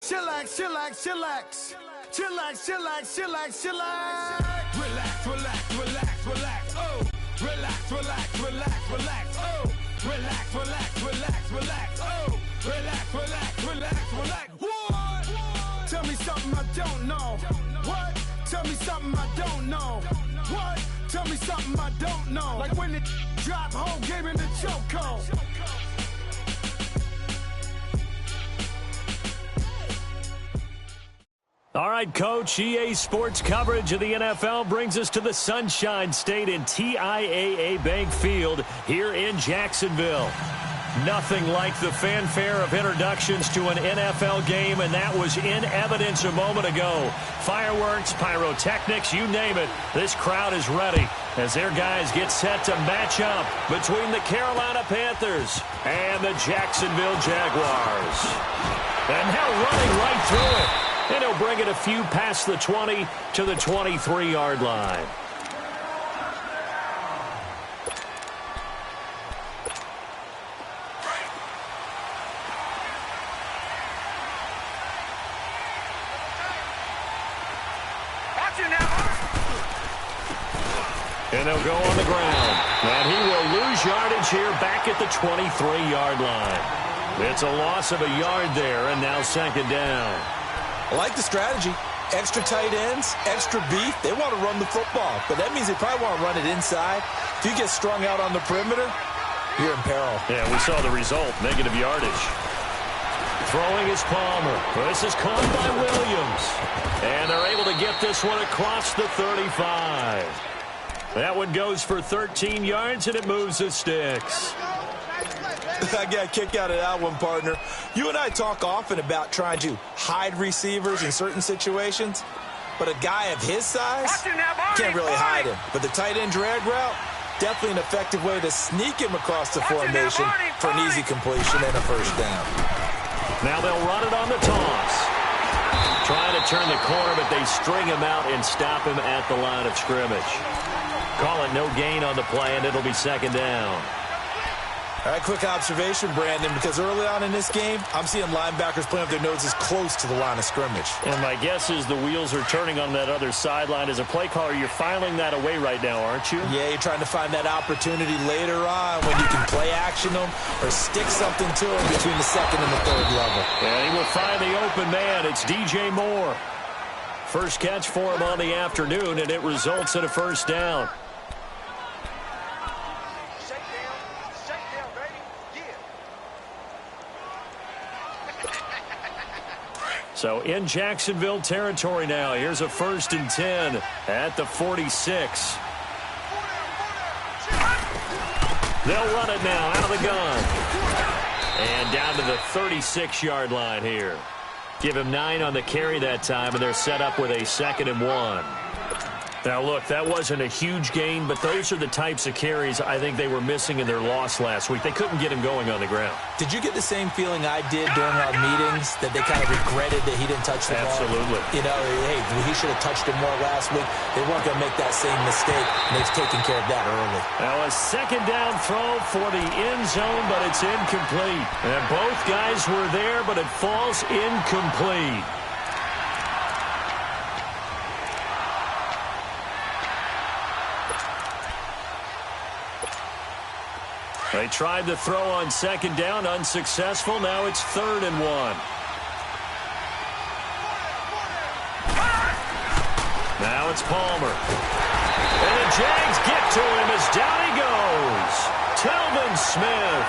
chillax, chillax, chillax. Chillax, chillax, chillax, chillax. Relax, relax, relax, relax. Oh, relax, relax, relax, relax. Oh, relax, relax, relax, relax. Oh, relax, relax, relax, relax. What? Tell me something I don't know. What? Tell me something I don't know. What? Tell me something I don't know. Like when it drop, whole game in the chokehold. All right, Coach, EA Sports coverage of the NFL brings us to the Sunshine State in TIAA Bank Field here in Jacksonville. Nothing like the fanfare of introductions to an NFL game, and that was in evidence a moment ago. Fireworks, pyrotechnics, you name it, this crowd is ready as their guys get set to match up between the Carolina Panthers and the Jacksonville Jaguars. And now running right through it. And he'll bring it a few past the 20 to the 23-yard line. And they'll go on the ground. And he will lose yardage here back at the 23-yard line. It's a loss of a yard there, and now second down. I like the strategy. Extra tight ends, extra beef. They want to run the football, but that means they probably want to run it inside. If you get strung out on the perimeter, you're in peril. Yeah, we saw the result, negative yardage. Throwing is Palmer. This is caught by Williams. And they're able to get this one across the 35. That one goes for 13 yards, and it moves the sticks. I got a kick out of that one, partner. You and I talk often about trying to hide receivers in certain situations, but a guy of his size can't really hide him. But the tight end drag route, definitely an effective way to sneak him across the formation for an easy completion and a first down. Now they'll run it on the toss. Trying to turn the corner, but they string him out and stop him at the line of scrimmage. Call it no gain on the play, and it'll be second down. All right, quick observation, Brandon, because early on in this game, I'm seeing linebackers playing with their noses close to the line of scrimmage. And my guess is the wheels are turning on that other sideline. As a play caller, you're filing that away right now, aren't you? Yeah, you're trying to find that opportunity later on when you can play action them or stick something to them between the second and the third level. And he will find the open man. It's DJ Moore. First catch for him on the afternoon, and it results in a first down. So in Jacksonville territory now. Here's a 1st and 10 at the 46. They'll run it now out of the gun. And down to the 36-yard line here. Give him 9 on the carry that time, and they're set up with a 2nd and 1. Now, look, that wasn't a huge gain, but those are the types of carries I think they were missing in their loss last week. They couldn't get him going on the ground. Did you get the same feeling I did during our meetings, that they kind of regretted that he didn't touch the ball? Absolutely. You know, hey, he should have touched it more last week. They weren't going to make that same mistake, and they've taken care of that early. Now, a second down throw for the end zone, but it's incomplete. And both guys were there, but it falls incomplete. They tried to throw on second down, unsuccessful. Now it's 3rd and 1. Now it's Palmer. And the Jags get to him as down he goes. Telvin Smith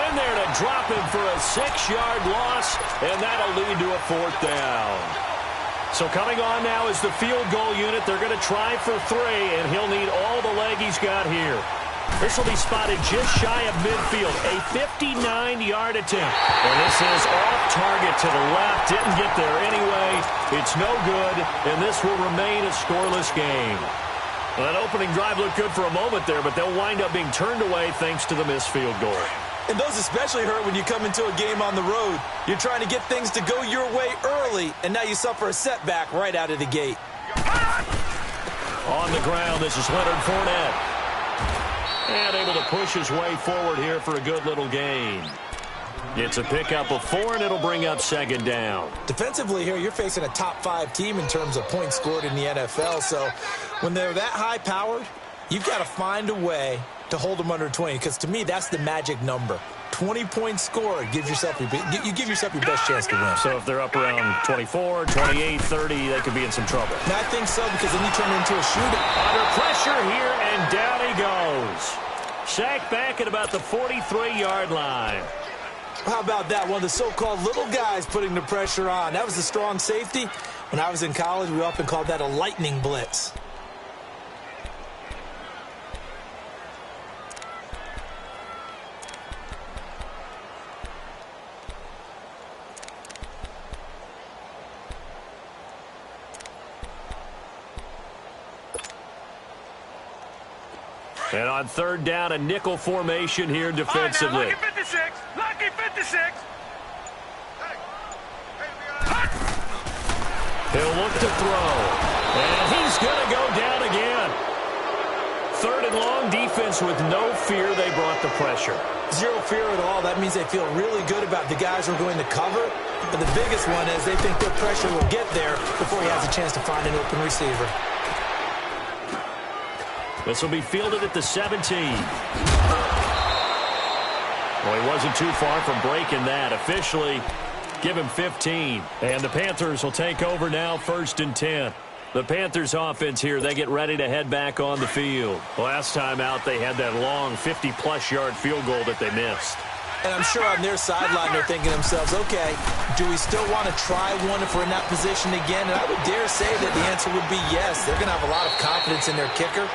in there to drop him for a 6-yard loss, and that'll lead to a 4th down. So coming on now is the field goal unit. They're going to try for 3, and he'll need all the leg he's got here. This will be spotted just shy of midfield. A 59-yard attempt. And this is off target to the left. Didn't get there anyway. It's no good, and this will remain a scoreless game. Well, that opening drive looked good for a moment there, but they'll wind up being turned away thanks to the missed field goal. And those especially hurt when you come into a game on the road. You're trying to get things to go your way early, and now you suffer a setback right out of the gate. On the ground, this is Leonard Fournette. And able to push his way forward here for a good little gain. It's a pickup of 4, and it'll bring up second down. Defensively here, you're facing a top-5 team in terms of points scored in the NFL. So when they're that high-powered, you've got to find a way to hold them under 20, because to me, that's the magic number. 20 points scored gives yourself you give yourself your best chance to win. So if they're up around 24, 28, 30, they could be in some trouble. And I think so, because then you turn it into a shootout. Under pressure here, and down he goes. Sacked back at about the 43-yard line. How about that? One of the so-called little guys putting the pressure on. That was the strong safety. When I was in college, we often called that a lightning blitz. And on third down, a nickel formation here defensively. Lucky 56. Lucky 56. He'll look to throw. And he's going to go down again. Third and long, defense with no fear. They brought the pressure. Zero fear at all. That means they feel really good about the guys who are going to cover. But the biggest one is they think their pressure will get there before he has a chance to find an open receiver. This will be fielded at the 17. Well, he wasn't too far from breaking that. Officially, give him 15. And the Panthers will take over now, 1st and 10. The Panthers offense here, they get ready to head back on the field. Last time out, they had that long 50-plus yard field goal that they missed. And I'm sure on their sideline, they're thinking to themselves, okay, do we still want to try one if we're in that position again? And I would dare say that the answer would be yes. They're going to have a lot of confidence in their kicker.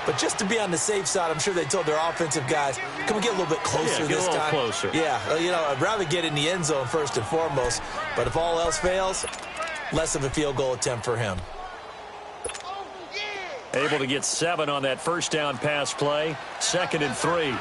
But just to be on the safe side, I'm sure they told their offensive guys, can we get a little bit closer this time? Closer. Yeah, you know, I'd rather get in the end zone first and foremost. But if all else fails, less of a field goal attempt for him. Able to get 7 on that first down pass play. 2nd and 3.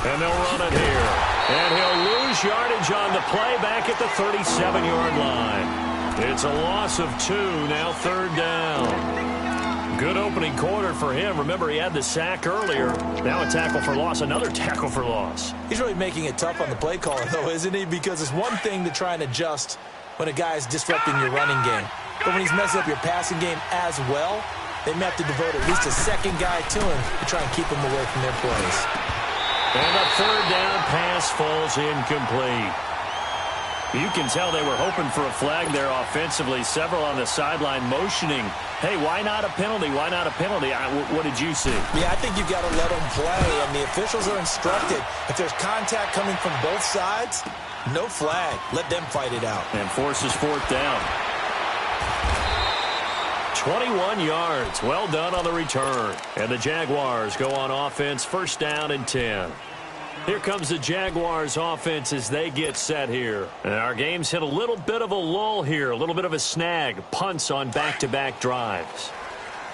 And they'll run it here. And he'll lose yardage on the play back at the 37-yard line. It's a loss of 2, now 3rd down. Good opening quarter for him. Remember, he had the sack earlier. Now a tackle for loss, another tackle for loss. He's really making it tough on the play caller, though, isn't he? Because it's one thing to try and adjust when a guy is disrupting your running game. But when he's messing up your passing game as well, they may have to devote at least a second guy to him to try and keep him away from their plays. And a 3rd down pass falls incomplete. You can tell they were hoping for a flag there offensively. Several on the sideline motioning, hey, why not a penalty? Why not a penalty? What did you see? Yeah, I think you've got to let them play, and the officials are instructed. If there's contact coming from both sides, no flag. Let them fight it out. And forces 4th down. 21 yards. Well done on the return. And the Jaguars go on offense, 1st down and 10. Here comes the Jaguars offense as they get set here. And our game's hit a little bit of a lull here, a little bit of a snag. Punts on back-to-back drives.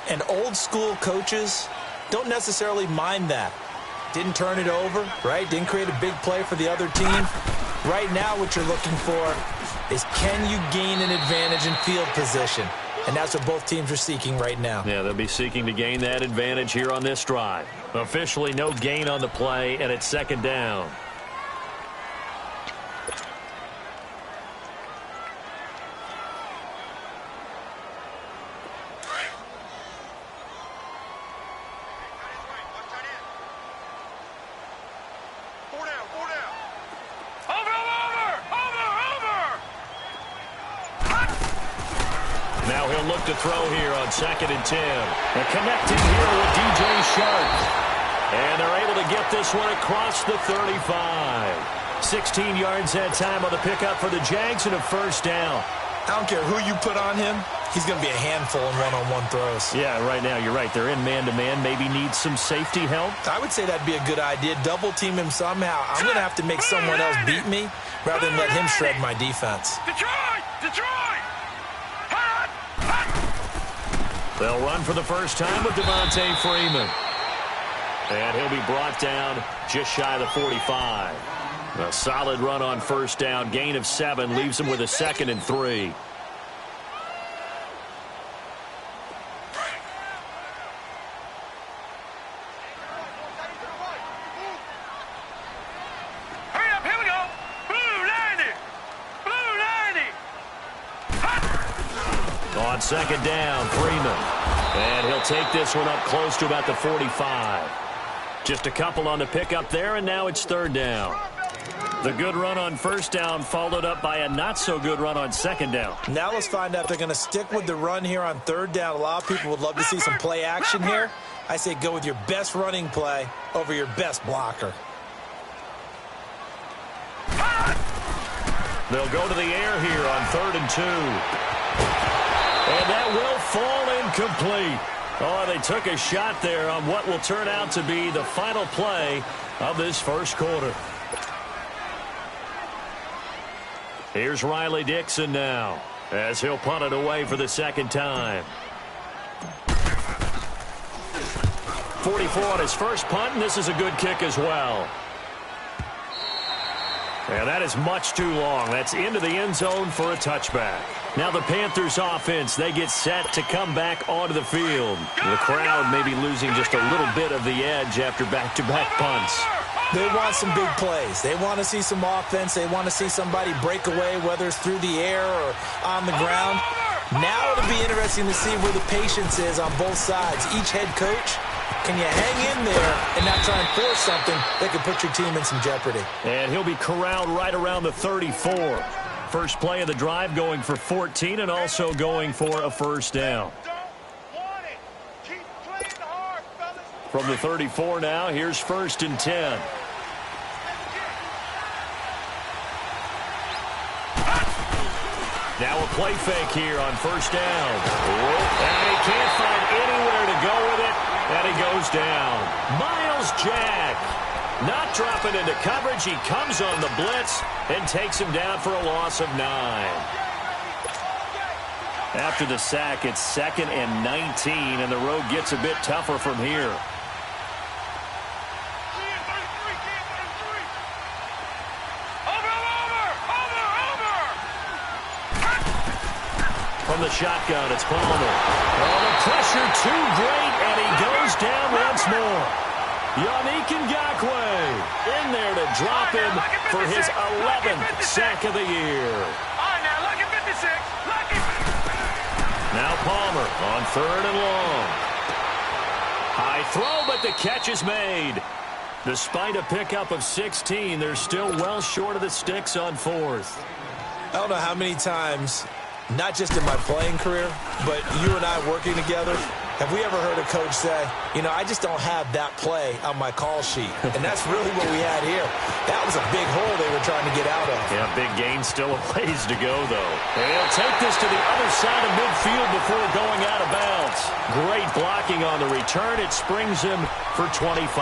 And old school coaches don't necessarily mind that. Didn't turn it over, right? Didn't create a big play for the other team. Right now what you're looking for is, can you gain an advantage in field position? And that's what both teams are seeking right now. Yeah, they'll be seeking to gain that advantage here on this drive. Officially no gain on the play, and it's 2nd down. To throw here on 2nd and 10. And connecting here with DJ Shark. And they're able to get this one across the 35. 16 yards that time on the pickup for the Jags and a 1st down. I don't care who you put on him. He's going to be a handful in one-on-one throws. Yeah, right now you're right. They're in man-to-man. Maybe needs some safety help. I would say that'd be a good idea. Double team him somehow. I'm going to have to make someone else beat me rather than let him shred my defense. Detroit! They'll run for the first time with Devontae Freeman. And he'll be brought down just shy of the 45. A solid run on 1st down. Gain of 7 leaves him with a 2nd and 3. on second down, Freeman. And he'll take this one up close to about the 45. Just a couple on the pickup there, and now it's third down. The good run on first down followed up by a not-so-good run on second down. Now let's find out if they're going to stick with the run here on third down. A lot of people would love to see some play action here. I say go with your best running play over your best blocker. They'll go to the air here on 3rd and 2. And that will fall incomplete. Oh, they took a shot there on what will turn out to be the final play of this first quarter. Here's Riley Dixon now as he'll punt it away for the second time. 44 on his first punt, and this is a good kick as well. And that is much too long. That's into the end zone for a touchback. Now the Panthers offense, they get set to come back onto the field. The crowd may be losing just a little bit of the edge after back-to-back punts. They want some big plays. They want to see some offense. They want to see somebody break away, whether it's through the air or on the ground. Now it'll be interesting to see where the patience is on both sides. Each head coach, can you hang in there and not try and force something that could put your team in some jeopardy? And he'll be corralled right around the 34. First play of the drive going for 14 and also going for a first down. From the 34 now, here's 1st and 10. Now a play fake here on first down. And he can't find anywhere to go with it. And he goes down. Miles Jack not dropping into coverage. He comes on the blitz and takes him down for a loss of 9. After the sack, it's 2nd and 19, and the road gets a bit tougher from here. From the shotgun, it's Palmer. Oh, the pressure too great, and he goes down once more. Yannick Ngakoue in there to drop him for his 11th sack of the year. Now Palmer on 3rd and long. High throw, but the catch is made. Despite a pickup of 16, they're still well short of the sticks on 4th. I don't know how many times, not just in my playing career, but you and I working together, have we ever heard a coach say, you know, I just don't have that play on my call sheet. And that's really what we had here. That was a big hole they were trying to get out of. Yeah, big gain, still a ways to go, though. And he'll take this to the other side of midfield before going out of bounds. Great blocking on the return. It springs him for 25.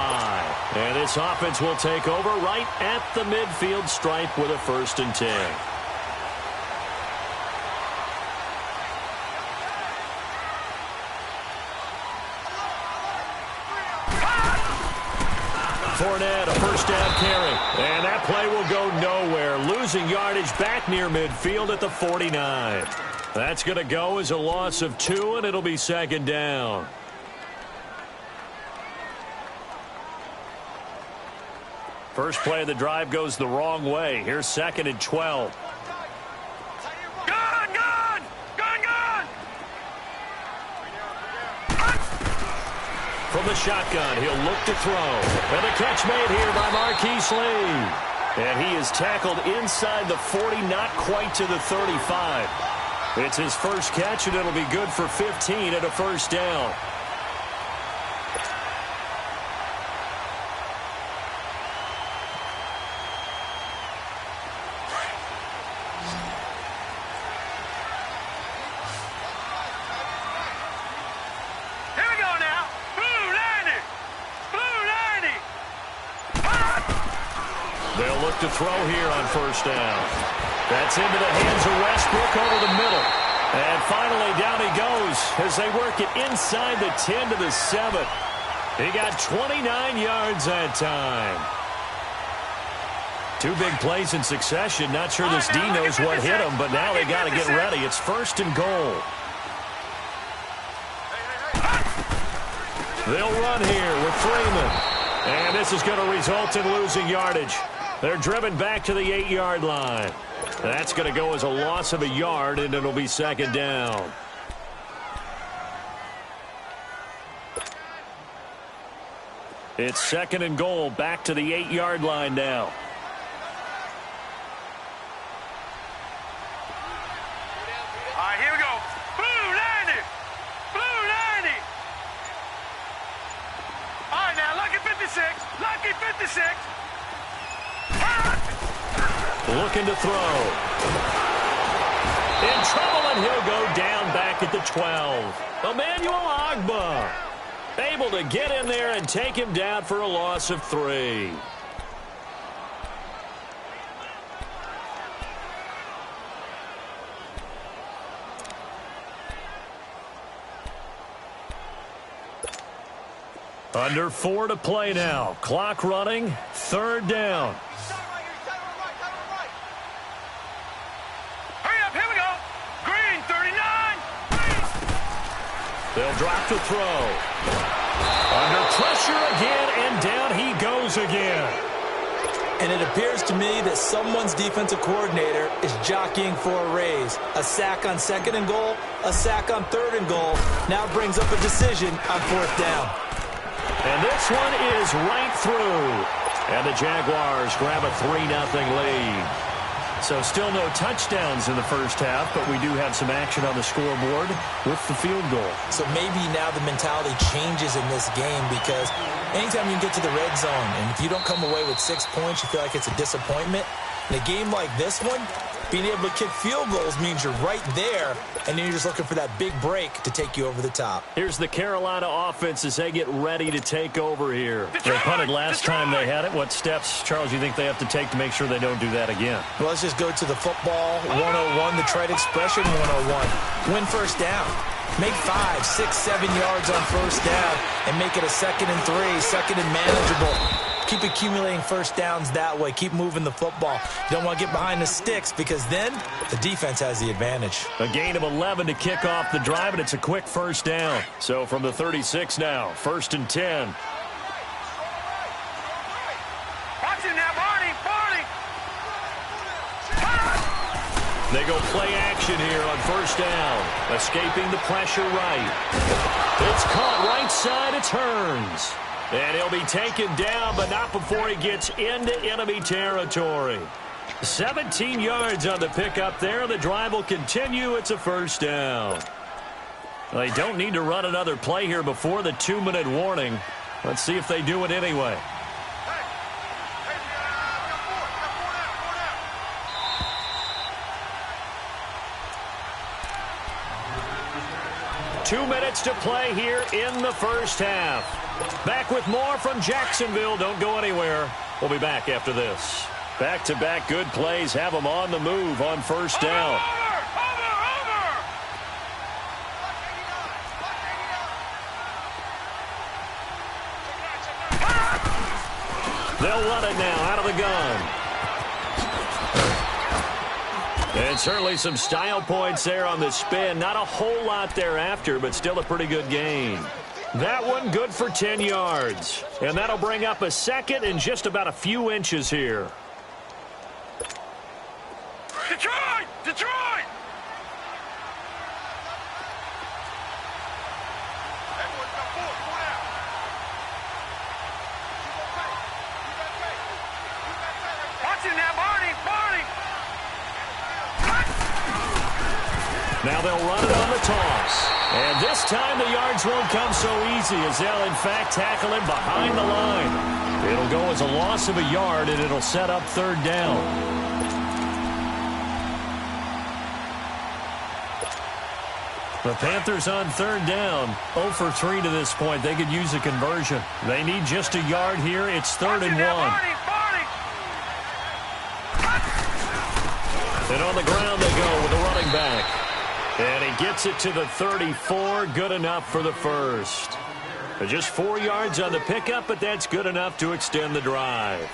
And this offense will take over right at the midfield stripe with a 1st and 10. Fournette, a first down carry. And that play will go nowhere. Losing yardage back near midfield at the 49. That's going to go as a loss of 2, and it'll be 2nd down. First play of the drive goes the wrong way. Here's 2nd and 12. From the shotgun, he'll look to throw. And the catch made here by Marquise Lee. And he is tackled inside the 40, not quite to the 35. It's his first catch, and it'll be good for 15 at a first down. They'll look to throw here on first down. That's into the hands of Westbrook over the middle. And finally down he goes as they work it inside the 10 to the 7. He got 29 yards that time. 2 big plays in succession. Not sure this D knows what hit him, but now they got to get ready. It's 1st and goal. They'll run here with Freeman. And this is going to result in losing yardage. They're driven back to the 8-yard line. That's going to go as a loss of a yard, and it'll be 2nd down. It's 2nd and goal, back to the 8-yard line now. All right, here we go. Blue 90. Blue 90. All right, now, lucky 56. Lucky 56. Looking to throw. In trouble, and he'll go down back at the 12. Emmanuel Ogbah able to get in there and take him down for a loss of 3. Under 4 to play now. Clock running. 3rd down. Hurry up, here we go. Green, 39. They'll drop to throw. Under pressure again, and down he goes again. And it appears to me that someone's defensive coordinator is jockeying for a raise. A sack on 2nd and goal, a sack on 3rd and goal. Now brings up a decision on 4th down. And this one is right through. And the Jaguars grab a 3-0 lead. So still no touchdowns in the first half, but we do have some action on the scoreboard with the field goal. So maybe now the mentality changes in this game, because anytime you get to the red zone and if you don't come away with 6 points, you feel like it's a disappointment. In a game like this one, being able to kick field goals means you're right there, and then you're just looking for that big break to take you over the top. Here's the Carolina offense as they get ready to take over here. They punted last time they had it. What steps, Charles, you think they have to take to make sure they don't do that again? Well, let's just go to the football 101, the trite expression 101. Win first down. Make 5, 6, 7 yards on first down and make it a 2nd and 3, 2nd and manageable. Keep accumulating first downs that way. Keep moving the football. You don't want to get behind the sticks, because then the defense has the advantage. A gain of 11 to kick off the drive, and it's a quick first down. So from the 36 now, 1st and 10. Watch it now, Barney. They go play action here on first down. Escaping the pressure right. It's caught right side. It turns. And he'll be taken down, but not before he gets into enemy territory. 17 yards on the pickup there. The drive will continue. It's a first down. Well, they don't need to run another play here before the 2-minute warning. Let's see if they do it anyway. 2 minutes to play here in the first half. Back with more from Jacksonville. Don't go anywhere. We'll be back after this. Back-to-back good plays have them on the move on first down. They'll run it now out of the gun. And certainly some style points there on the spin. Not a whole lot thereafter, but still a pretty good gain. That one good for 10 yards. And that'll bring up a 2nd and just about a few inches here. Detroit! Detroit! Watch it now, Barney! Now they'll run it on the toss. And this time the yards won't come so easy, as they'll in fact tackle him behind the line. It'll go as a loss of a yard, and it'll set up 3rd down. The Panthers on 3rd down, 0 for 3 to this point. They could use a conversion. They need just a yard here. It's 3rd and 1. And on the ground they go with a running back. And he gets it to the 34. Good enough for the first. Just 4 yards on the pickup, but that's good enough to extend the drive.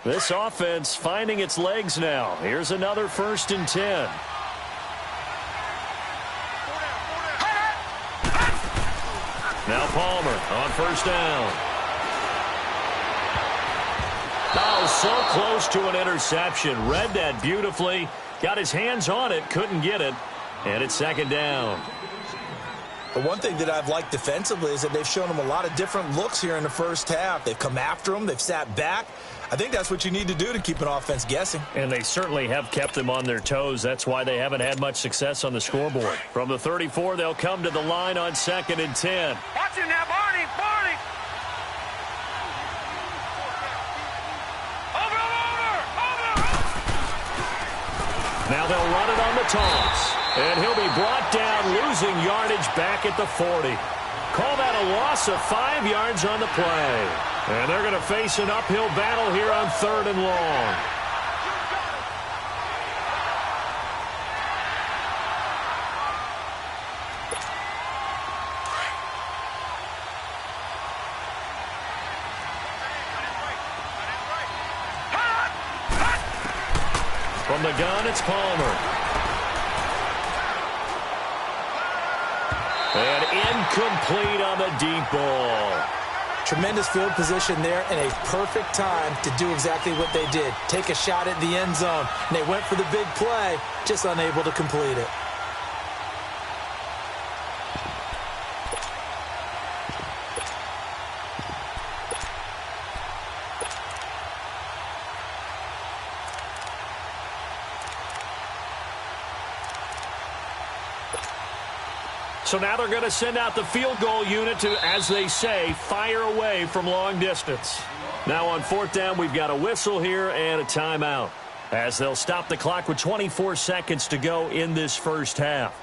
This offense finding its legs now. Here's another 1st and 10. Now Palmer on first down. Oh, so close to an interception. Read that beautifully. Got his hands on it, couldn't get it. And it's second down. The one thing that I've liked defensively is that they've shown him a lot of different looks here in the first half. They've come after him. They've sat back. I think that's what you need to do to keep an offense guessing. And they certainly have kept them on their toes. That's why they haven't had much success on the scoreboard. From the 34, they'll come to the line on 2nd and 10. Watch him now, Barney. Now they'll run it on the toss. And he'll be brought down, losing yardage back at the 40. Call that a loss of 5 yards on the play. And they're going to face an uphill battle here on 3rd and long. From the gun, it's Palmer. And incomplete on the deep ball. Tremendous field position there and a perfect time to do exactly what they did. Take a shot at the end zone. And they went for the big play, just unable to complete it. So now they're going to send out the field goal unit to, as they say, fire away from long distance. Now on 4th down, we've got a whistle here and a timeout, as they'll stop the clock with 24 seconds to go in this first half.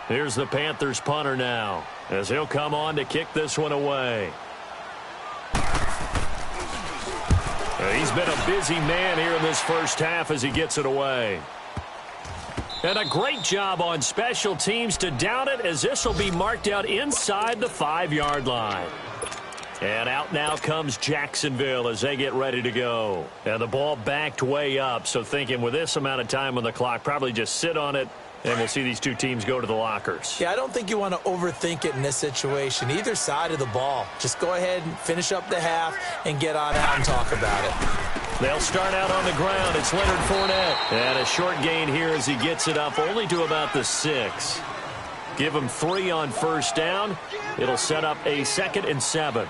Here's the Panthers punter now, as he'll come on to kick this one away. He's been a busy man here in this first half as he gets it away. And a great job on special teams to down it, as this will be marked out inside the 5-yard line. And out now comes Jacksonville as they get ready to go. And the ball backed way up, so thinking with this amount of time on the clock, probably just sit on it, and we'll see these two teams go to the lockers. Yeah, I don't think you want to overthink it in this situation. Either side of the ball. Just go ahead and finish up the half and get on out and talk about it. They'll start out on the ground. It's Leonard Fournette. And a short gain here as he gets it up only to about the 6. Give him 3 on first down. It'll set up a 2nd and 7.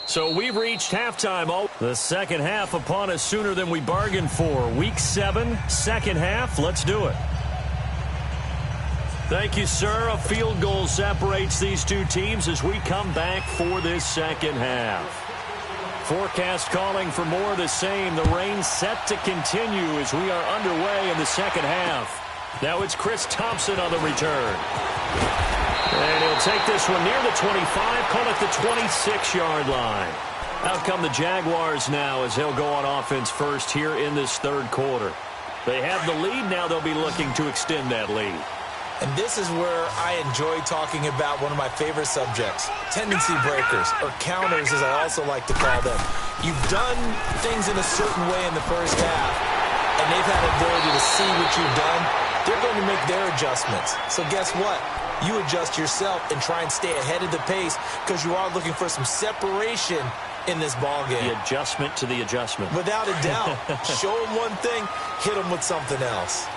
So we've reached halftime. The second half upon us sooner than we bargained for. Week 7, second half. Let's do it. Thank you, sir. A field goal separates these two teams as we come back for this second half. Forecast calling for more of the same. The rain set to continue as we are underway in the second half. Now it's Chris Thompson on the return. And he'll take this one near the 25, call it the 26-yard line. Out come the Jaguars now as they'll go on offense first here in this third quarter. They have the lead. Now they'll be looking to extend that lead. And this is where I enjoy talking about one of my favorite subjects, tendency breakers, or counters as I also like to call them. You've done things in a certain way in the first half, and they've had the ability to see what you've done. They're going to make their adjustments. So guess what? You adjust yourself and try and stay ahead of the pace because you are looking for some separation in this ball game. The adjustment to the adjustment. Without a doubt. Show them one thing, hit them with something else.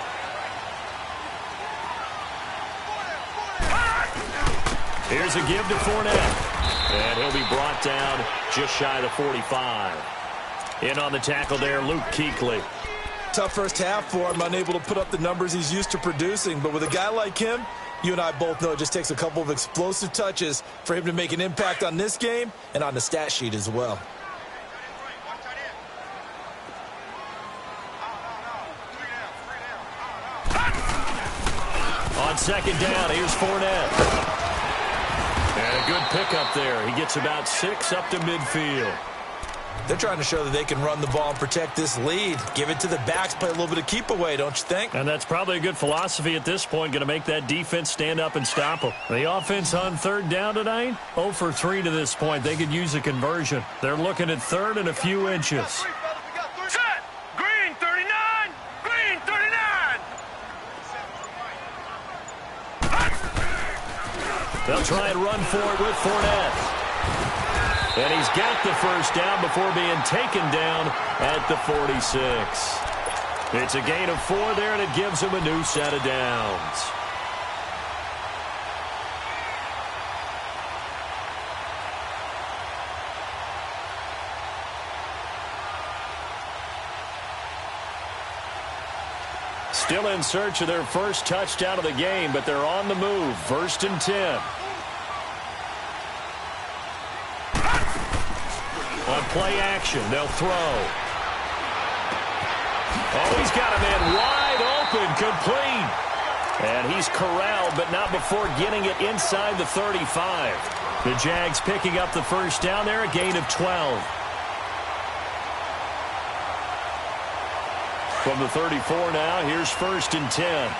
Here's a give to Fournette. And he'll be brought down just shy of the 45. In on the tackle there, Luke Kuechly. Tough first half for him, unable to put up the numbers he's used to producing. But with a guy like him, you and I both know it just takes a couple of explosive touches for him to make an impact on this game and on the stat sheet as well. On second down, here's Fournette. And a good pickup there. He gets about 6 up to midfield. They're trying to show that they can run the ball and protect this lead. Give it to the backs, play a little bit of keep away, don't you think? And that's probably a good philosophy at this point, going to make that defense stand up and stop them. The offense on third down tonight, 0 for 3 to this point. They could use a conversion. They're looking at third and a few inches. Set! Green 39! Green 39! They'll try and run for it with Fournette. And he's got the first down before being taken down at the 46. It's a gain of 4 there, and it gives him a new set of downs. Still in search of their first touchdown of the game, but they're on the move. 1st and 10. On play action, they'll throw. Oh, he's got a man wide open, complete. And he's corralled, but not before getting it inside the 35. The Jags picking up the first down there, a gain of 12. From the 34 now, here's 1st and 10.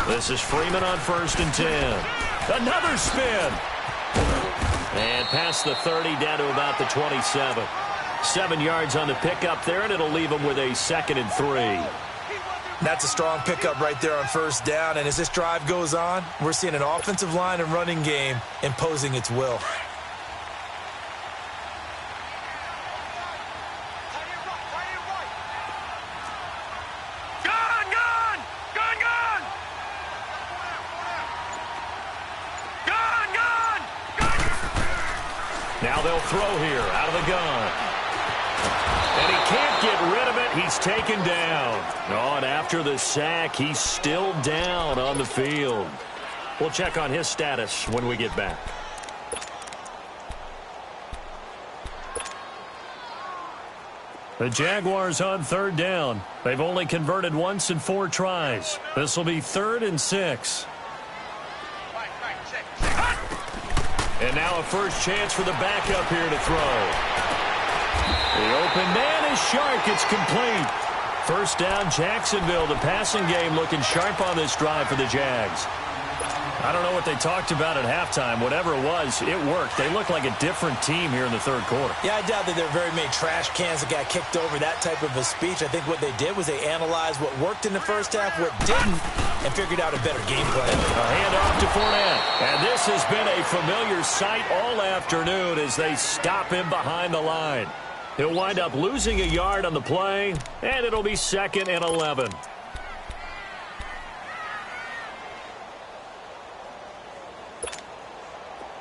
This is Freeman on 1st and 10. Another spin. And past the 30 down to about the 27. 7 yards on the pickup there, and it'll leave him with a 2nd and 3. That's a strong pickup right there on 1st down. And as this drive goes on, we're seeing an offensive line and running game imposing its will. Now they'll throw here out of the gun. And he can't get rid of it. He's taken down. Oh, and after the sack, he's still down on the field. We'll check on his status when we get back. The Jaguars on 3rd down. They've only converted once in 4 tries. This will be 3rd and 6. And now a first chance for the backup here to throw. The open man is Shark. It's complete. 1st down, Jacksonville. The passing game looking sharp on this drive for the Jags. I don't know what they talked about at halftime. Whatever it was, it worked. They look like a different team here in the 3rd quarter. Yeah, I doubt that there are very many trash cans that got kicked over, that type of a speech. I think what they did was they analyzed what worked in the first half, what didn't, and figured out a better game plan. A handoff to Fournette. And this has been a familiar sight all afternoon as they stop him behind the line. He'll wind up losing a yard on the play, and it'll be 2nd and 11.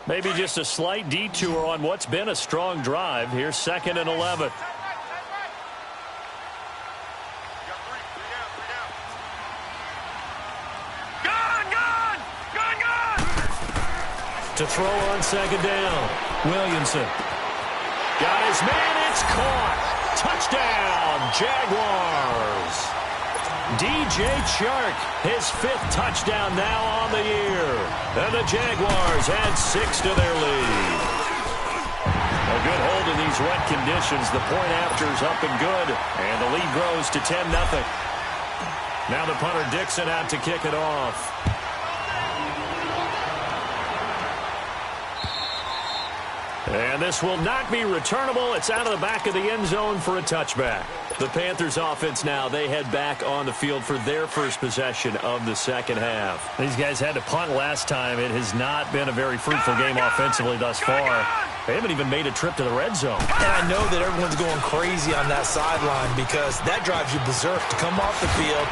Maybe just a slight detour on what's been a strong drive. Here's 2nd and 11. To throw on 2nd down. Williamson. Got his man. It's caught. Touchdown, Jaguars. DJ Chark, his 5th touchdown now on the year. And the Jaguars add 6 to their lead. A good hold in these wet conditions. The point after's up and good. And the lead grows to 10-0. Now the punter Dixon out to kick it off. And this will not be returnable. It's out of the back of the end zone for a touchback. The Panthers offense now, they head back on the field for their first possession of the 2nd half. These guys had to punt last time. It has not been a very fruitful game offensively thus far. They haven't even made a trip to the red zone. And I know that everyone's going crazy on that sideline because that drives you berserk to come off the field,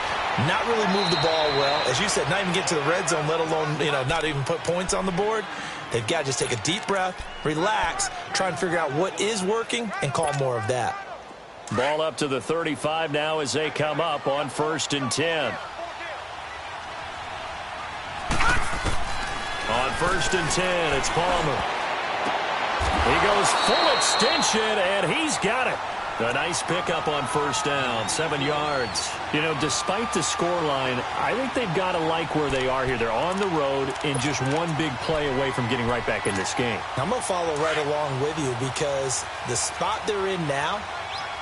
not really move the ball well. As you said, not even get to the red zone, let alone, not even put points on the board. They've got to just take a deep breath, relax, try and figure out what is working, and call more of that. Ball up to the 35 now as they come up on 1st and 10. On 1st and 10, it's Palmer. He goes full extension, and he's got it. A nice pickup on 1st down, 7 yards. Despite the scoreline, I think they've got to like where they are here. They're on the road and just one big play away from getting right back in this game. I'm going to follow right along with you because the spot they're in now,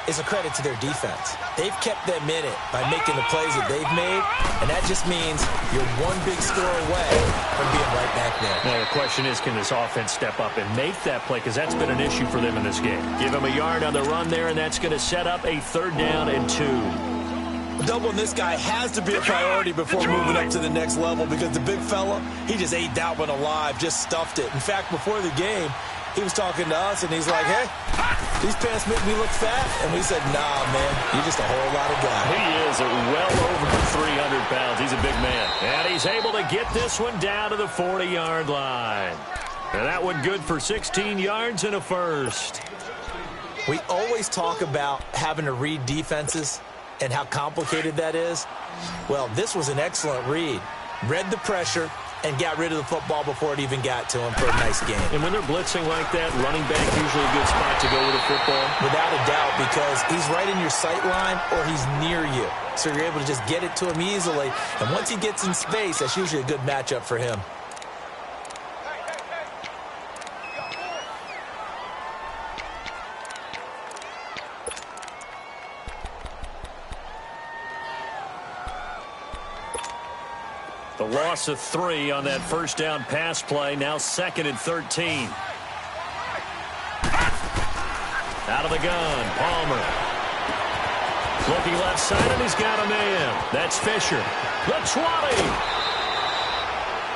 is a credit to their defense. They've kept them in it by making the plays that they've made, and that just means you're one big score away from being right back there. Now, the question is, can this offense step up and make that play? Because that's been an issue for them in this game. Give them a yard on the run there, and that's going to set up a 3rd down and 2. Doubling this guy has to be a priority before moving up to the next level because the big fella, he just ate that one alive, just stuffed it. In fact, before the game, he was talking to us, and he's like, hey, these pants make me look fat. And we said, nah, man, you're just a whole lot of guy. He is well over 300 pounds. He's a big man. And he's able to get this one down to the 40-yard line. And that one good for 16 yards and a first. We always talk about having to read defenses and how complicated that is. Well, this was an excellent read. Read the pressure and got rid of the football before it even got to him for a nice game. And when they're blitzing like that, running back usually a good spot to go with a football. Without a doubt, because he's right in your sight line or he's near you. So you're able to just get it to him easily. And once he gets in space, that's usually a good matchup for him. The loss of 3 on that 1st down pass play. Now 2nd and 13. Out of the gun, Palmer. Looking left side, and he's got a man. That's Fisher. The 20.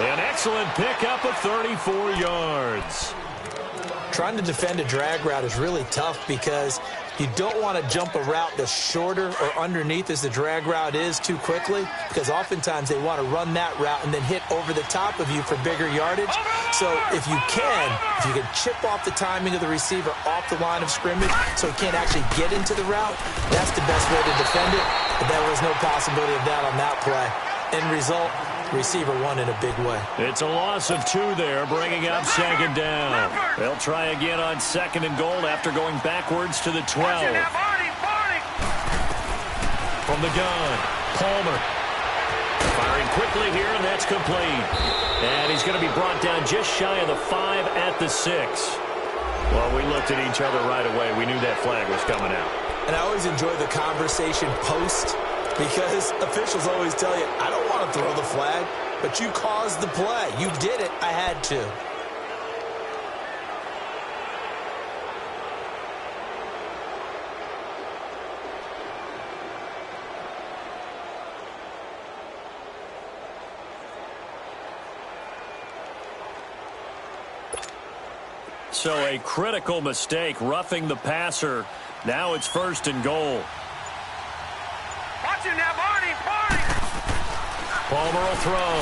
An excellent pickup of 34 yards. Trying to defend a drag route is really tough because you don't want to jump a route that's shorter or underneath as the drag route is too quickly, because oftentimes they want to run that route and then hit over the top of you for bigger yardage. So if you can chip off the timing of the receiver off the line of scrimmage so he can't actually get into the route, that's the best way to defend it. But there was no possibility of that on that play. End result, receiver won in a big way. It's a loss of 2 there, bringing up 2nd down. They'll try again on 2nd and goal after going backwards to the 12. From the gun, Palmer. Firing quickly here, and that's complete. And he's going to be brought down just shy of the 5 at the 6. Well, we looked at each other right away. We knew that flag was coming out. And I always enjoy the conversation post, because officials always tell you, I don't want to throw the flag, but you caused the play. You did it. I had to. So a critical mistake, roughing the passer. Now it's 1st and goal. Watch him now, Barney. Palmer will throw.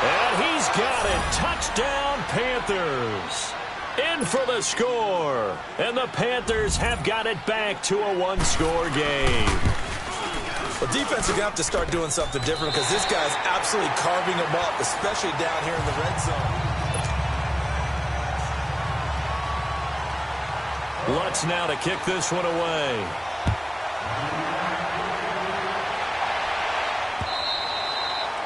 And he's got it. Touchdown, Panthers. In for the score. And the Panthers have got it back to a 1-score game. Well, defense are going to have to start doing something different because this guy's absolutely carving them up, especially down here in the red zone. Lutz now to kick this one away.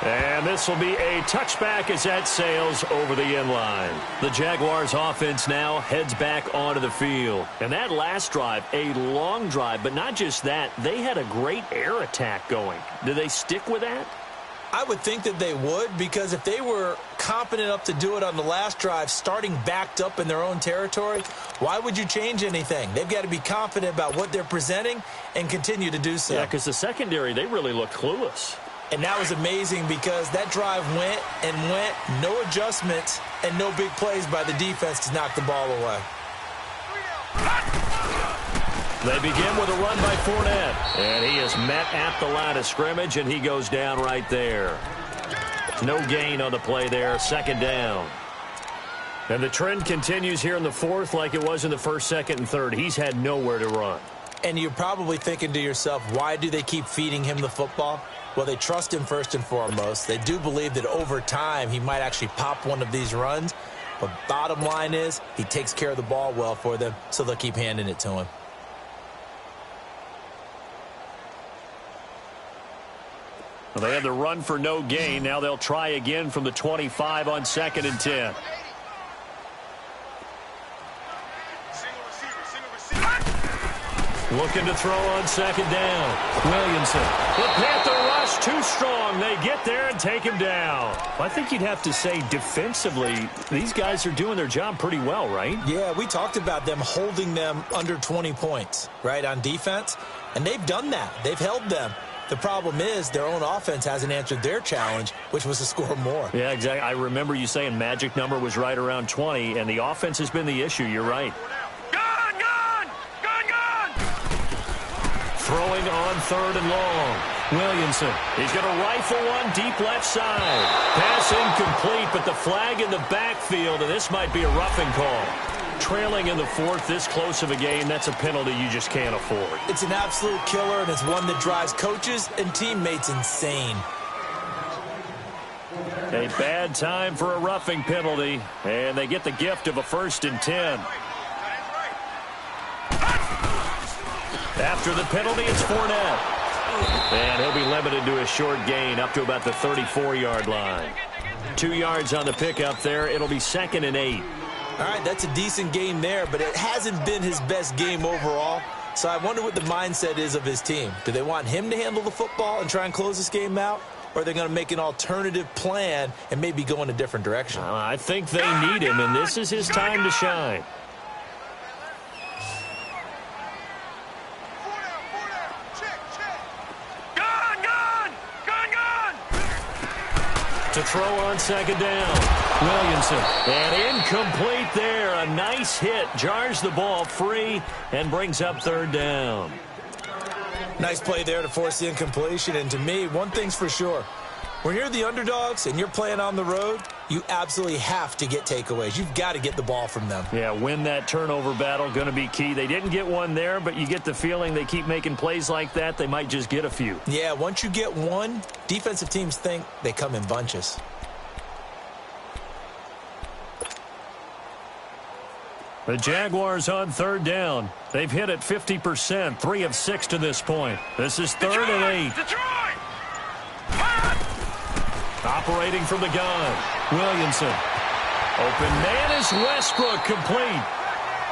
And this will be a touchback as that sails over the end line. The Jaguars offense now heads back onto the field. And that last drive, a long drive, but not just that, they had a great air attack going. Do they stick with that? I would think that they would, because if they were competent enough to do it on the last drive, starting backed up in their own territory, why would you change anything? They've got to be confident about what they're presenting and continue to do so. Yeah, because the secondary, they really looked clueless. And that was amazing because that drive went and went, no adjustments and no big plays by the defense to knock the ball away. They begin with a run by Fournette. And he is met at the line of scrimmage, and he goes down right there. No gain on the play there, 2nd down. And the trend continues here in the 4th like it was in the 1st, 2nd, and 3rd. He's had nowhere to run. And you're probably thinking to yourself, why do they keep feeding him the football? Well, they trust him first and foremost. They do believe that over time he might actually pop one of these runs. But bottom line is he takes care of the ball well for them, so they'll keep handing it to him. Well, they had the run for no gain. Now they'll try again from the 25 on 2nd and 10. Looking to throw on second down. Williamson. The Panther rush too strong. They get there and take him down. I think you'd have to say defensively, these guys are doing their job pretty well, right? Yeah, we talked about them holding them under 20 points, right, on defense. And they've done that. They've held them. The problem is their own offense hasn't answered their challenge, which was to score more. Yeah, exactly. I remember you saying magic number was right around 20, and the offense has been the issue. You're right. Throwing on third and long. Williamson. He's going to rifle one deep left side. Pass incomplete, but the flag in the backfield, and this might be a roughing call. Trailing in the fourth, this close of a game, that's a penalty you just can't afford. It's an absolute killer, and it's one that drives coaches and teammates insane. A bad time for a roughing penalty, and they get the gift of a 1st and 10. After the penalty, it's Fournette. And he'll be limited to a short gain up to about the 34-yard line. 2 yards on the pickup there. It'll be 2nd and 8. All right, that's a decent game there, but it hasn't been his best game overall. So I wonder what the mindset is of his team. Do they want him to handle the football and try and close this game out? Or are they going to make an alternative plan and maybe go in a different direction? I think they need him, and this is his time to shine. To throw on second down. Williamson. And incomplete there. A nice hit. Jars the ball free and brings up 3rd down. Nice play there to force the incompletion. And to me, one thing's for sure. When you're the underdogs and you're playing on the road, you absolutely have to get takeaways. You've got to get the ball from them. Yeah, win that turnover battle, going to be key. They didn't get one there, but you get the feeling they keep making plays like that, they might just get a few. Yeah, once you get one, defensive teams think they come in bunches. The Jaguars on 3rd down. They've hit it 50%, 3 of 6 to this point. This is 3rd and 8. Detroit! Operating from the gun. Williamson. Open man is Westbrook, complete.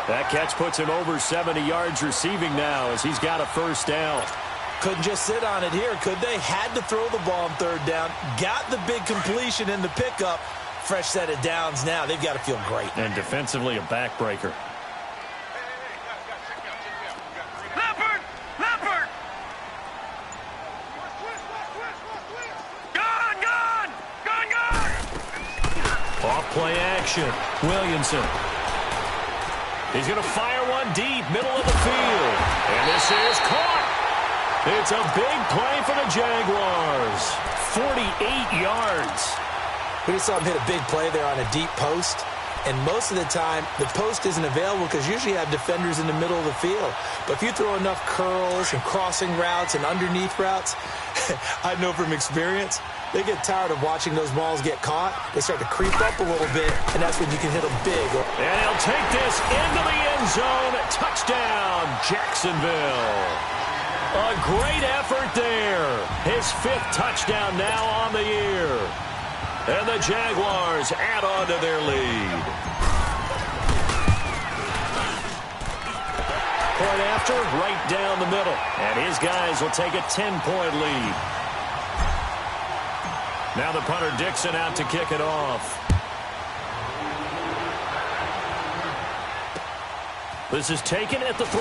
That catch puts him over 70 yards receiving now as he's got a 1st down. Couldn't just sit on it here, could they? Had to throw the ball on 3rd down. Got the big completion in the pickup. Fresh set of downs now. They've got to feel great. And defensively a backbreaker. Play action. Williamson. He's going to fire one deep, middle of the field. And this is caught. It's a big play for the Jaguars. 48 yards. We just saw him hit a big play there on a deep post. And most of the time, the post isn't available because usually you have defenders in the middle of the field. But if you throw enough curls and crossing routes and underneath routes, I know from experience, they get tired of watching those balls get caught. They start to creep up a little bit, and that's when you can hit them big. And he'll take this into the end zone. Touchdown, Jacksonville. A great effort there. His 5th touchdown now on the year. And the Jaguars add on to their lead. Point after, right down the middle. And his guys will take a 10-point lead. Now the punter Dixon out to kick it off. This is taken at the 3.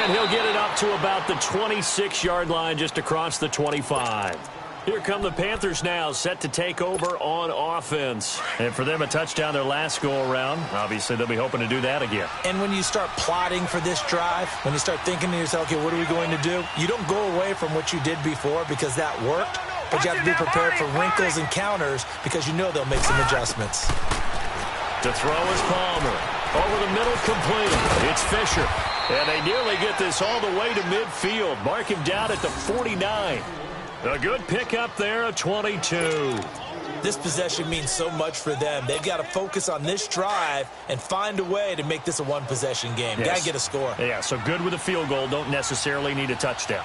And he'll get it up to about the 26-yard line just across the 25. Here come the Panthers now, set to take over on offense. And for them, a touchdown their last go-around. Obviously, they'll be hoping to do that again. And when you start plotting for this drive, when you start thinking to yourself, okay, what are we going to do? You don't go away from what you did before because that worked, but you have to be prepared for wrinkles and counters because you know they'll make some adjustments. To throw is Palmer. Over the middle, complete. It's Fisher. And they nearly get this all the way to midfield. Mark him down at the 49. A good pickup there, a 22. This possession means so much for them. They've got to focus on this drive and find a way to make this a one-possession game. Yes. Got to get a score. Yeah, so good with a field goal. Don't necessarily need a touchdown.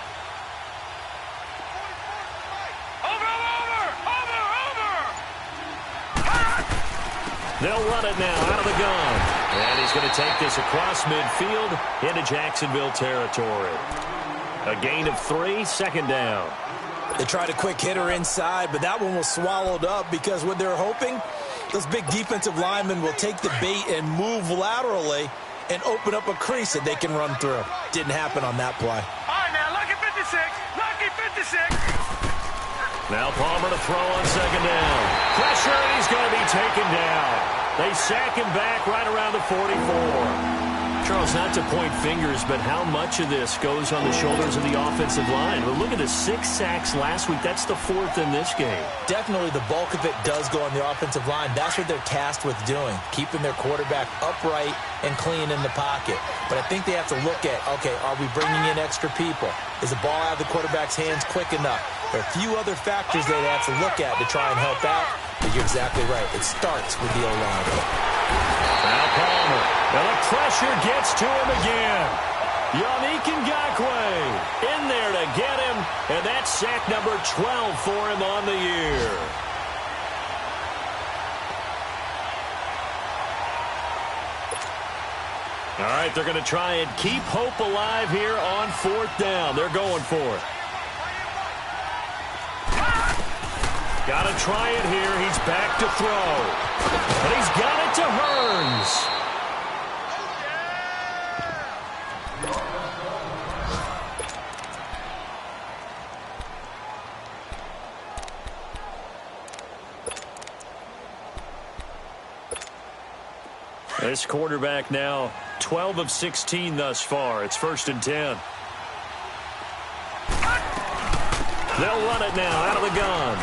They'll run it now out of the gun. And he's going to take this across midfield into Jacksonville territory. A gain of 3, second down. They tried a quick hitter inside, but that one was swallowed up because what they're hoping, those big defensive linemen will take the bait and move laterally and open up a crease that they can run through. Didn't happen on that play. All right, now, lucky 56. Lucky 56. Now Palmer to throw on second down. Pressure, and he's going to be taken down. They sack him back right around the 44. Charles, not to point fingers, but how much of this goes on the shoulders of the offensive line? Well, look at the 6 sacks last week. That's the 4th in this game. Definitely the bulk of it does go on the offensive line. That's what they're tasked with doing, keeping their quarterback upright and clean in the pocket. But I think they have to look at, okay, are we bringing in extra people? Is the ball out of the quarterback's hands quick enough? There are a few other factors they have to look at to try and help out. But you're exactly right. It starts with the O-line. Now Palmer. Now the pressure gets to him again. Yannick Ngakoue in there to get him. And that's sack number 12 for him on the year. All right, they're going to try and keep hope alive here on 4th down. They're going for it. Got to try it here. He's back to throw. But he's got it to Hearns. This quarterback now 12 of 16 thus far. It's 1st and 10. They'll run it now out of the gun.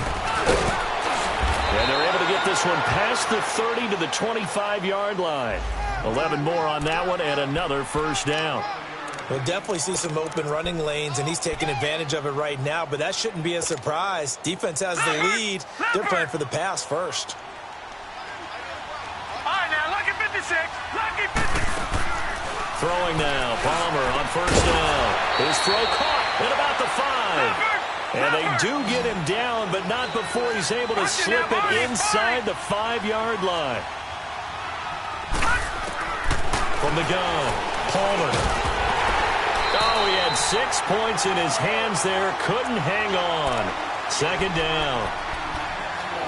And they're able to get this one past the 30 to the 25-yard line. 11 more on that one and another 1st down. We'll definitely see some open running lanes, and he's taking advantage of it right now, but that shouldn't be a surprise. Defense has the lead. They're playing for the pass first. All right, now, lucky 56. Lucky 50. Throwing now. Palmer on 1st down. His throw caught at about the 5. And they do get him down, but not before he's able to slip it inside the 5-yard line. From the gun, Palmer. Oh, he had 6 points in his hands there. Couldn't hang on. 2nd down.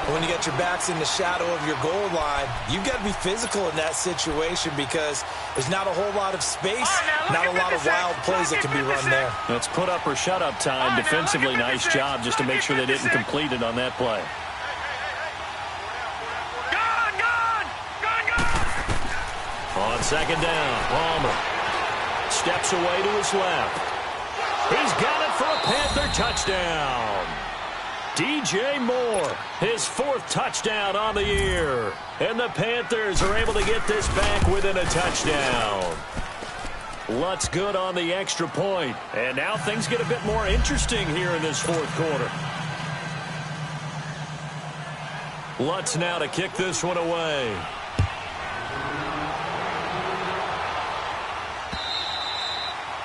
When you got your backs in the shadow of your goal line, you've got to be physical in that situation because there's not a whole lot of space, not a lot of wild plays that can be run there. It's put up or shut up time. Defensively, nice job just to make sure they didn't complete it on that play. On 2nd down, Palmer steps away to his left. He's got it for a Panther touchdown. DJ Moore, his 4th touchdown on the year. And the Panthers are able to get this back within a touchdown. Lutz good on the extra point. And now things get a bit more interesting here in this 4th quarter. Lutz now to kick this one away.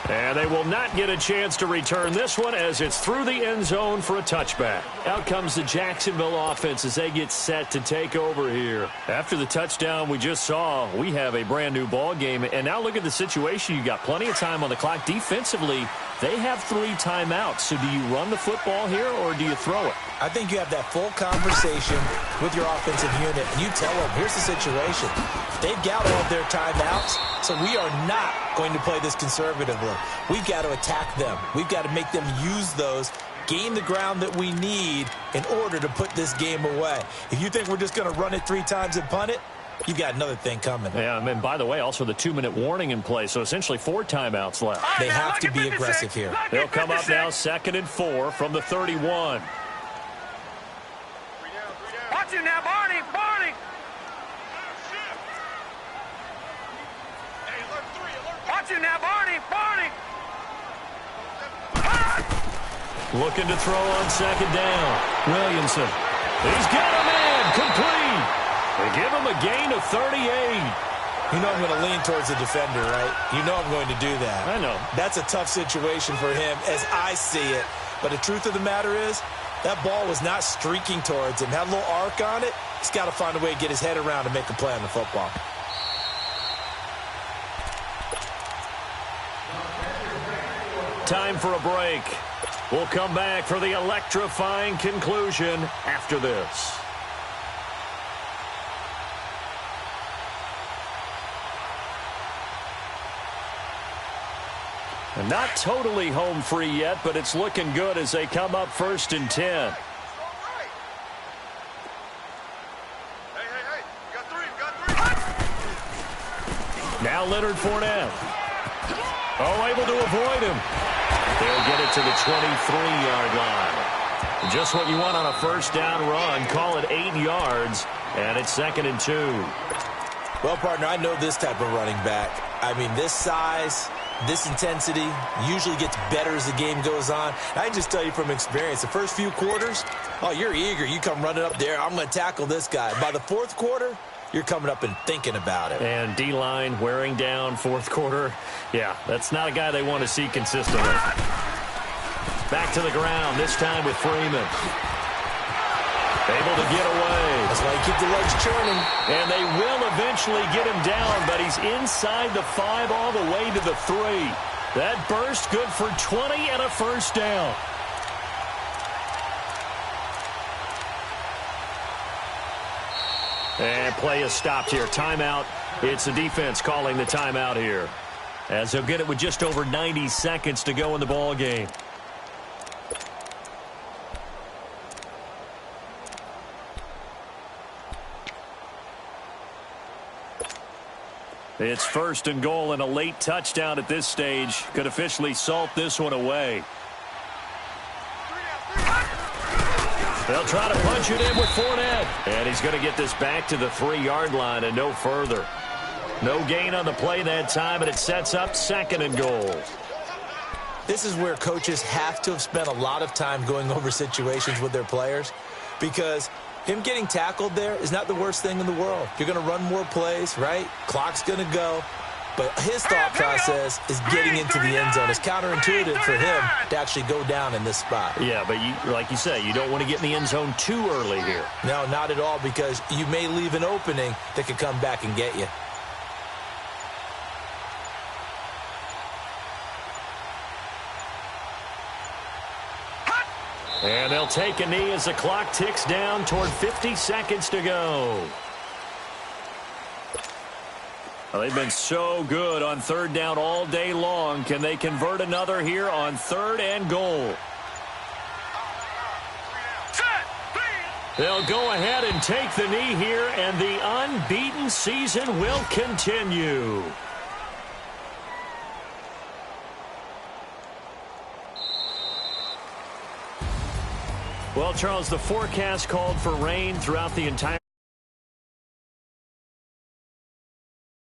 And they will not get a chance to return this one as it's through the end zone for a touchback. Out comes the Jacksonville offense as they get set to take over here. After the touchdown we just saw, we have a brand new ball game. And now look at the situation. You got plenty of time on the clock. Defensively, they have 3 timeouts. So do you run the football here or do you throw it? I think you have that full conversation with your offensive unit, and you tell them, here's the situation. They've got all of their timeouts, so we are not going to play this conservatively. We've got to attack them. We've got to make them use those, gain the ground that we need in order to put this game away. If you think we're just going to run it 3 times and punt it, you've got another thing coming. Yeah, and by the way, also the 2-minute warning in play, so essentially 4 timeouts left. They have to be aggressive here. They'll come up now 2nd and 4 from the 31. Watch it now, Barney. Barney. Watch it now, Barney. Barney. Looking to throw on 2nd down. Williamson. He's got a man complete. They give him a gain of 38. You know I'm going to lean towards the defender, right? You know I'm going to do that. I know. That's a tough situation for him as I see it. But the truth of the matter is, That ball was not streaking towards him. Had a little arc on it. He's got to find a way to get his head around and make a play on the football. Time for a break. We'll come back for the electrifying conclusion after this. And not totally home free yet, but it's looking good as they come up 1st and 10. Now Leonard Fournette. Oh, able to avoid him. They'll get it to the 23-yard line. Just what you want on a first down run. Call it 8 yards, and it's 2nd and 2. Well, partner, I know this type of running back. I mean, this size, this intensity usually gets better as the game goes on. I can just tell you from experience, the first few quarters, oh, you're eager. You come running up there. I'm going to tackle this guy. By the 4th quarter, you're coming up and thinking about it. And D-line wearing down 4th quarter. Yeah, that's not a guy they want to see consistently. Back to the ground, this time with Freeman. Able to get away. That's why you keep the legs churning. And they will eventually get him down, but he's inside the 5 all the way to the 3. That burst good for 20 and a first down. And play is stopped here. Timeout. It's the defense calling the timeout here, as they'll get it with just over 90 seconds to go in the ball game. It's 1st and goal, and a late touchdown at this stage could officially salt this one away. They'll try to punch it in with Fournette. And he's going to get this back to the 3-yard line and no further. No gain on the play that time, and it sets up 2nd and goal. This is where coaches have to have spent a lot of time going over situations with their players, because him getting tackled there is not the worst thing in the world. You're going to run more plays, right? Clock's going to go. But his thought process is getting into the end zone. It's counterintuitive for him to actually go down in this spot. Yeah, but like you say, you don't want to get in the end zone too early here. No, not at all, because you may leave an opening that could come back and get you. And they'll take a knee as the clock ticks down toward 50 seconds to go. Well, they've been so good on 3rd down all day long. Can they convert another here on 3rd and goal? They'll go ahead and take the knee here, and the unbeaten season will continue. Well, Charles, the forecast called for rain throughout the entire